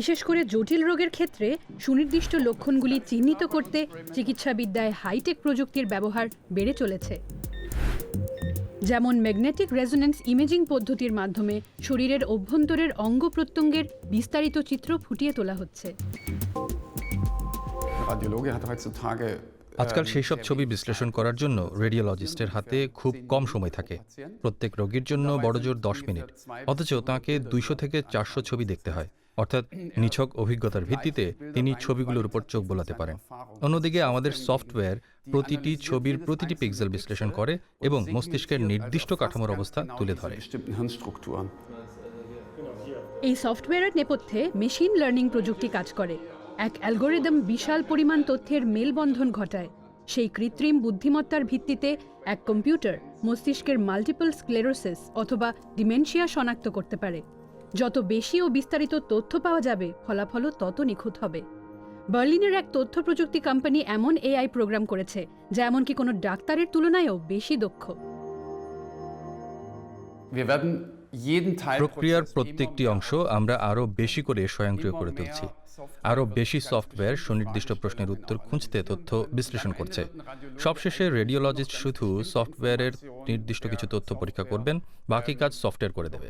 বিশেষ করে জটিল রোগের ক্ষেত্রে সুনির্দিষ্ট লক্ষণগুলি চিহ্নিত করতে চিকিৎসাবিদ্যায় হাইটেক প্রযুক্তির ব্যবহার বেড়ে চলেছে। যেমন ম্যাগনেটিক রেজোন্যান্স ইমেজিং পদ্ধতির মাধ্যমে শরীরের অভ্যন্তরের অঙ্গ প্রত্যঙ্গের বিস্তারিত চিত্র ফুটিয়ে তোলা হচ্ছে। আজকাল সেই সব ছবি বিশ্লেষণ করার জন্য রেডিওলজিস্টের হাতে খুব কম সময় থাকে। প্রত্যেক রোগীর জন্য বড়জোর 10 মিনিট, অথচ তাঁকে 200 থেকে 400 ছবি দেখতে হয়। অর্থাৎ নিছক অভিজ্ঞতার ভিত্তিতে তিনি ছবিগুলোর উপর চোখ বোলাতে পারেন। অন্যদিকে আমাদের সফটওয়্যার প্রতিটি ছবির প্রতিটি পিক্সেল বিশ্লেষণ করে এবং মস্তিষ্কের নির্দিষ্ট কাঠামোর অবস্থা তুলে ধরে। এই সফটওয়্যারের নেপথ্যে মেশিন লার্নিং প্রযুক্তি কাজ করে। এক অ্যালগোরিদম বিশাল পরিমাণ তথ্যের মেলবন্ধন ঘটায়। সেই কৃত্রিম বুদ্ধিমত্তার ভিত্তিতে এক কম্পিউটার মস্তিষ্কের মাল্টিপল স্ক্লেরোসিস অথবা ডিমেনশিয়া শনাক্ত করতে পারে। যত বেশি ও বিস্তারিত তথ্য পাওয়া যাবে, ফলাফলও তত নিখুঁত হবে। বার্লিনের এক তথ্য প্রযুক্তি কোম্পানি এমন এআই প্রোগ্রাম করেছে যা এমনকি কোনো ডাক্তারের তুলনায়ও বেশি দক্ষ। প্রক্রিয়ার প্রত্যেকটি অংশ আমরা আরও বেশি করে স্বয়ংক্রিয় করে তুলছি। আরও বেশি সফটওয়্যার সুনির্দিষ্ট প্রশ্নের উত্তর খুঁজতে তথ্য বিশ্লেষণ করছে। সবশেষে রেডিওলজিস্ট শুধু সফটওয়্যারের নির্দিষ্ট কিছু তথ্য পরীক্ষা করবেন, বাকি কাজ সফটওয়্যার করে দেবে।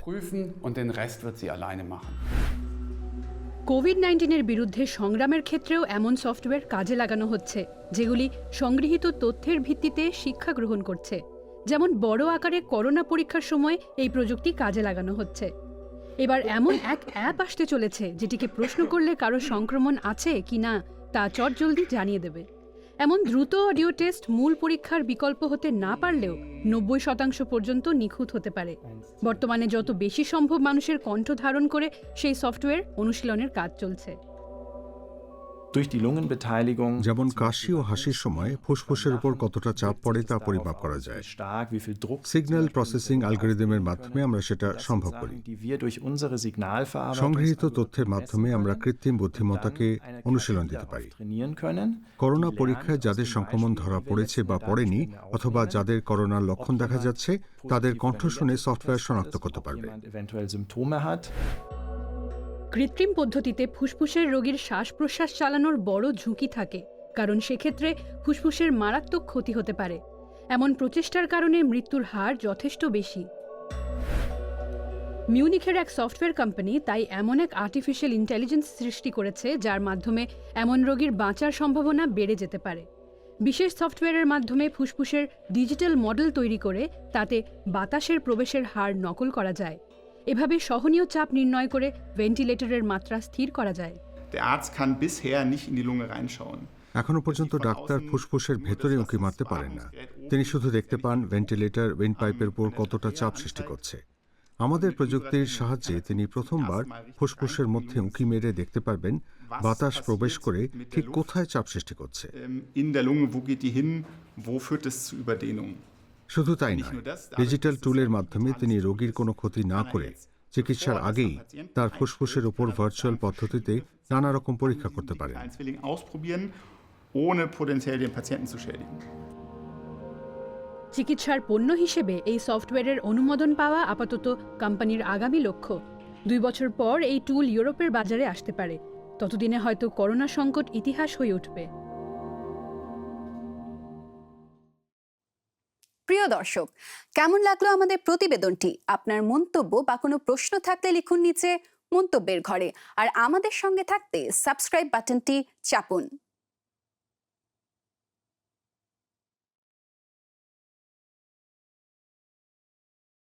কোভিড-19-এর বিরুদ্ধে সংগ্রামের ক্ষেত্রেও এমন সফটওয়্যার কাজে লাগানো হচ্ছে, যেগুলি সংগৃহীত তথ্যের ভিত্তিতে শিক্ষা গ্রহণ করছে। যেমন বড় আকারে করোনা পরীক্ষার সময় এই প্রযুক্তি কাজে লাগানো হচ্ছে। এবার এমন এক অ্যাপ আসতে চলেছে যেটিকে প্রশ্ন করলে কারো সংক্রমণ আছে কি না তা চটজলদি জানিয়ে দেবে। এমন দ্রুত অডিও টেস্ট মূল পরীক্ষার বিকল্প হতে না পারলেও 90% পর্যন্ত নিখুঁত হতে পারে। বর্তমানে যত বেশি সম্ভব মানুষের কণ্ঠ ধারণ করে সেই সফটওয়্যার অনুশীলনের কাজ চলছে। যেমন কাশি ও হাসির সময় ফুসফুসের উপর কতটা চাপ পড়ে তা পরিমাপ করা যায়। সিগন্যাল প্রসেসিং অ্যালগরিদমের মাধ্যমে আমরা সেটা সম্ভব করি। সংগৃহীত তথ্যের মাধ্যমে আমরা কৃত্রিম বুদ্ধিমত্তাকে অনুশীলন দিতে পারি। করোনা পরীক্ষায় যাদের সংক্রমণ ধরা পড়েছে বা পড়েনি, অথবা যাদের করোনার লক্ষণ দেখা যাচ্ছে, তাদের কণ্ঠ শুনে সফটওয়্যার শনাক্ত করতে পারবে। কৃত্রিম পদ্ধতিতে ফুসফুসের রোগীর শ্বাস প্রশ্বাস চালানোর বড় ঝুঁকি থাকে, কারণ সেক্ষেত্রে ফুসফুসের মারাত্মক ক্ষতি হতে পারে। এমন প্রচেষ্টার কারণে মৃত্যুর হার যথেষ্ট বেশি। মিউনিখের এক সফটওয়্যার কোম্পানি তাই এমন এক আর্টিফিশিয়াল ইন্টেলিজেন্স সৃষ্টি করেছে যার মাধ্যমে এমন রোগীর বাঁচার সম্ভাবনা বেড়ে যেতে পারে। বিশেষ সফটওয়্যারের মাধ্যমে ফুসফুসের ডিজিটাল মডেল তৈরি করে তাতে বাতাসের প্রবেশের হার নকল করা যায়। এভাবে সহনীয় চাপ নির্ণয় করে ভেন্টিলেটরের মাত্রা স্থির করা যায়। এখনো পর্যন্ত ডাক্তার ফুসফুসের ভেতরে উঁকি মারতে পারেন না। তিনি শুধু দেখতে পান ভেন্টিলেটর উইন্ডপাইপের উপর কতটা চাপ সৃষ্টি করছে। আমাদের প্রযুক্তির সাহায্যে তিনি প্রথমবার ফুসফুসের মধ্যে উঁকি মেরে দেখতে পারবেন বাতাস প্রবেশ করে ঠিক কোথায় চাপ সৃষ্টি করছে। শুধু তাই নয়, ডিজিটাল টুলের মাধ্যমে তিনি রোগীর কোনো ক্ষতি না করে চিকিৎসার আগেই তার ফুসফুসের উপর ভার্চুয়াল পদ্ধতিতে নানা রকম পরীক্ষা করতে পারেন। চিকিৎসার পণ্য হিসেবে এই সফটওয়্যারের অনুমোদন পাওয়া আপাতত কোম্পানির আগামী লক্ষ্য। 2 বছর পর এই টুল ইউরোপের বাজারে আসতে পারে। ততদিনে হয়তো করোনা সংকট ইতিহাস হয়ে উঠবে। প্রিয় দর্শক, কেমন লাগলো আমাদের প্রতিবেদনটি? আপনার মন্তব্য বা কোনো প্রশ্ন থাকলে লিখুন নিচে মন্তব্যের ঘরে। আর আমাদের সঙ্গে থাকতে সাবস্ক্রাইব বাটনটি চাপুন।